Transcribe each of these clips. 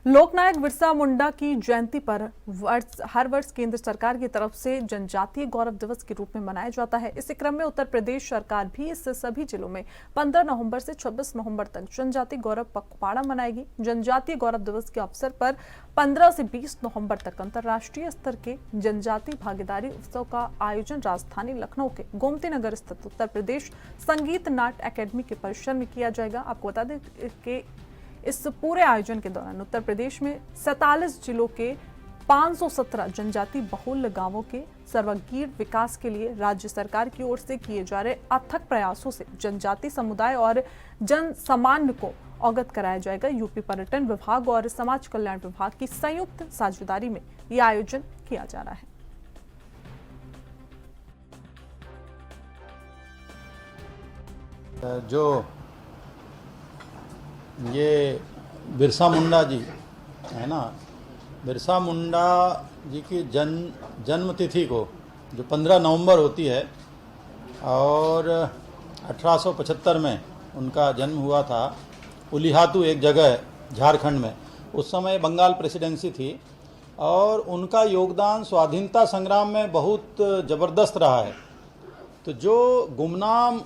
लोकनायक बिरसा मुंडा की जयंती पर हर वर्ष केंद्र सरकार की तरफ से जनजातीय गौरव दिवस के रूप में मनाया जाता है। इसी क्रम में उत्तर प्रदेश सरकार भी इस सभी जिलों में 15 नवंबर से 26 नवंबर तक जनजातीय गौरव पखवाड़ा मनाएगी। जनजातीय गौरव दिवस के अवसर पर 15 से 20 नवंबर तक अंतर्राष्ट्रीय स्तर के जनजातीय भागीदारी उत्सव का आयोजन राजधानी लखनऊ के गोमती नगर स्थित उत्तर प्रदेश संगीत नाट्य अकेडमी के परिसर में किया जाएगा। आपको बता दें कि इस पूरे आयोजन के दौरान उत्तर प्रदेश में 47 जिलों के 517 जनजाति बहुल गांवों के सर्वांगीण विकास के लिए राज्य सरकार की ओर से किए जा रहे अथक प्रयासों से जनजाति समुदाय और जन सामान्य को अवगत कराया जाएगा। यूपी पर्यटन विभाग और समाज कल्याण विभाग की संयुक्त साझेदारी में यह आयोजन किया जा रहा है। जो ये बिरसा मुंडा जी है ना, बिरसा मुंडा जी की जन्मतिथि को जो 15 नवंबर होती है और 1875 में उनका जन्म हुआ था। उलिहातू एक जगह है झारखंड में, उस समय बंगाल प्रेसिडेंसी थी और उनका योगदान स्वाधीनता संग्राम में बहुत ज़बरदस्त रहा है। तो जो गुमनाम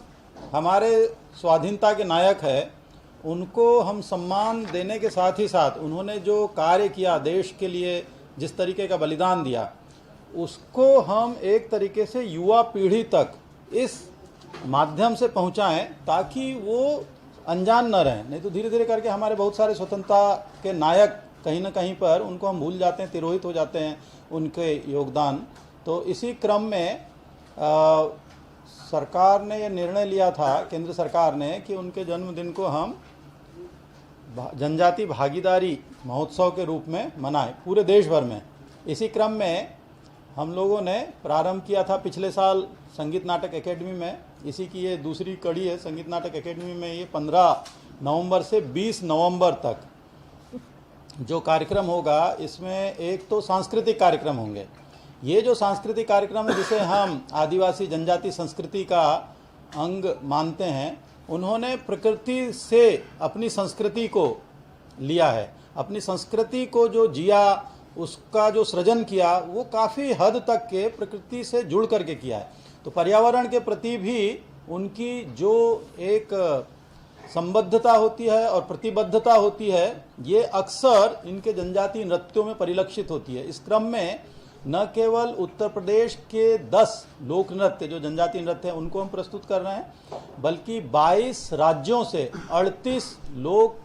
हमारे स्वाधीनता के नायक है, उनको हम सम्मान देने के साथ ही साथ उन्होंने जो कार्य किया देश के लिए, जिस तरीके का बलिदान दिया, उसको हम एक तरीके से युवा पीढ़ी तक इस माध्यम से पहुंचाएं ताकि वो अनजान न रहें। नहीं तो धीरे धीरे करके हमारे बहुत सारे स्वतंत्रता के नायक कहीं ना कहीं पर उनको हम भूल जाते हैं, तिरोहित हो जाते हैं उनके योगदान। तो इसी क्रम में सरकार ने ये निर्णय लिया था, केंद्र सरकार ने, कि उनके जन्मदिन को हम जनजाति भागीदारी महोत्सव के रूप में मनाएं पूरे देश भर में। इसी क्रम में हम लोगों ने प्रारंभ किया था पिछले साल संगीत नाटक एकेडमी में। इसी की ये दूसरी कड़ी है। संगीत नाटक एकेडमी में ये 15 नवंबर से 20 नवंबर तक जो कार्यक्रम होगा, इसमें एक तो सांस्कृतिक कार्यक्रम होंगे। ये जो सांस्कृतिक कार्यक्रम है, जिसे हम आदिवासी जनजाति संस्कृति का अंग मानते हैं, उन्होंने प्रकृति से अपनी संस्कृति को लिया है। अपनी संस्कृति को जो जिया, उसका जो सृजन किया, वो काफ़ी हद तक के प्रकृति से जुड़ करके किया है। तो पर्यावरण के प्रति भी उनकी जो एक संबद्धता होती है और प्रतिबद्धता होती है, ये अक्सर इनके जनजातीय नृत्यों में परिलक्षित होती है। इस क्रम में न केवल उत्तर प्रदेश के 10 लोक नृत्य जो जनजातीय नृत्य हैं उनको हम प्रस्तुत कर रहे हैं, बल्कि 22 राज्यों से 38 लोक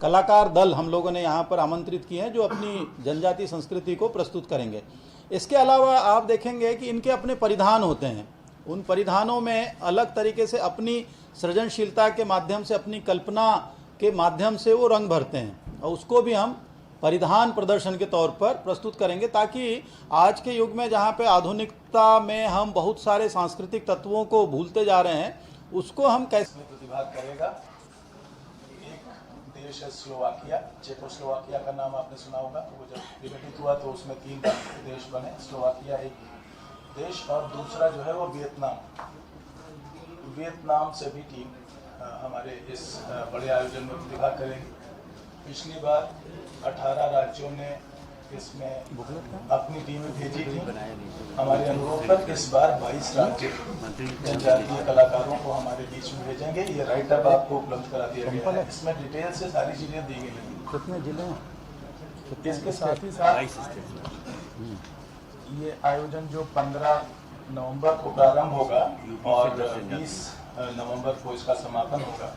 कलाकार दल हम लोगों ने यहाँ पर आमंत्रित किए हैं, जो अपनी जनजातीय संस्कृति को प्रस्तुत करेंगे। इसके अलावा आप देखेंगे कि इनके अपने परिधान होते हैं। उन परिधानों में अलग तरीके से अपनी सृजनशीलता के माध्यम से, अपनी कल्पना के माध्यम से वो रंग भरते हैं और उसको भी हम परिधान प्रदर्शन के तौर पर प्रस्तुत करेंगे, ताकि आज के युग में जहाँ पे आधुनिकता में हम बहुत सारे सांस्कृतिक तत्वों को भूलते जा रहे हैं, उसको हम कैसे प्रतिभाग करेगा। एक देश है स्लोवाकिया, चेकोस्लोवाकिया का नाम आपने सुना होगा। वो जब विघटित हुआ तो उसमें 3 देश बने, स्लोवाकिया एक देश, और दूसरा जो है वो वियतनाम से भी टीम हमारे इस बड़े आयोजन में प्रतिभाग करेगी। पिछली बार 18 राज्यों ने इसमें अपनी टीमें भेजी थी। हमारे अनुरोध पर इस बार 22 राज्य जनजातीय कलाकारों को हमारे बीच में भेजेंगे। ये राइट अप आपको उपलब्ध करा दिया गया है। इसमें डिटेल से सारी चीजें दी गई हैं। कितने जिले हैं? इसके साथ ही साथ ये आयोजन जो 15 नवंबर को प्रारंभ होगा और 20 नवंबर को इसका समापन होगा,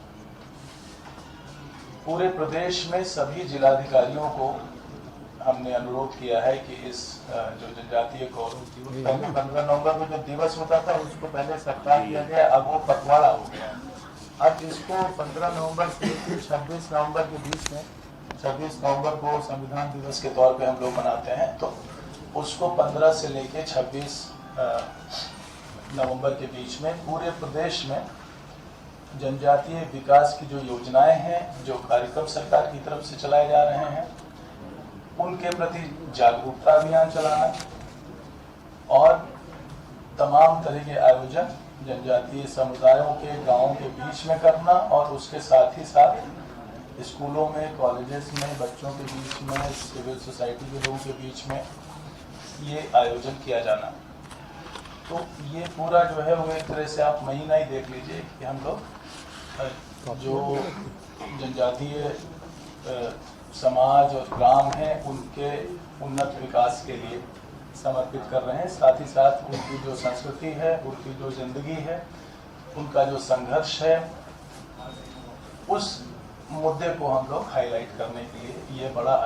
पूरे प्रदेश में सभी जिलाधिकारियों को हमने अनुरोध किया है कि इस जो जनजातीय गौरव दिवस, पहले 15 नवंबर को जो दिवस होता था उसको पहले सप्ताह किया गया, अब वो पखवाड़ा हो गया। अब इसको 15 नवंबर से 26 नवंबर के बीच में, 26 नवंबर को संविधान दिवस के तौर पे हम लोग मनाते हैं, तो उसको 15 से लेके 26 नवंबर के बीच में पूरे प्रदेश में जनजातीय विकास की जो योजनाएं हैं, जो कार्यक्रम सरकार की तरफ से चलाए जा रहे हैं, उनके प्रति जागरूकता अभियान चलाना और तमाम तरह के आयोजन जनजातीय समुदायों के गांवों के बीच में करना, और उसके साथ ही साथ स्कूलों में, कॉलेजेस में, बच्चों के बीच में, सिविल सोसाइटी के लोगों के बीच में ये आयोजन किया जाना। तो ये पूरा जो है वो एक तरह से आप महीना ही देख लीजिए कि हम लोग जो जनजातीय समाज और ग्राम हैं उनके उन्नत विकास के लिए समर्पित कर रहे हैं। साथ ही साथ उनकी जो संस्कृति है, उनकी जो जिंदगी है, उनका जो संघर्ष है, उस मुद्दे को हम लोग हाईलाइट करने के लिए ये बड़ा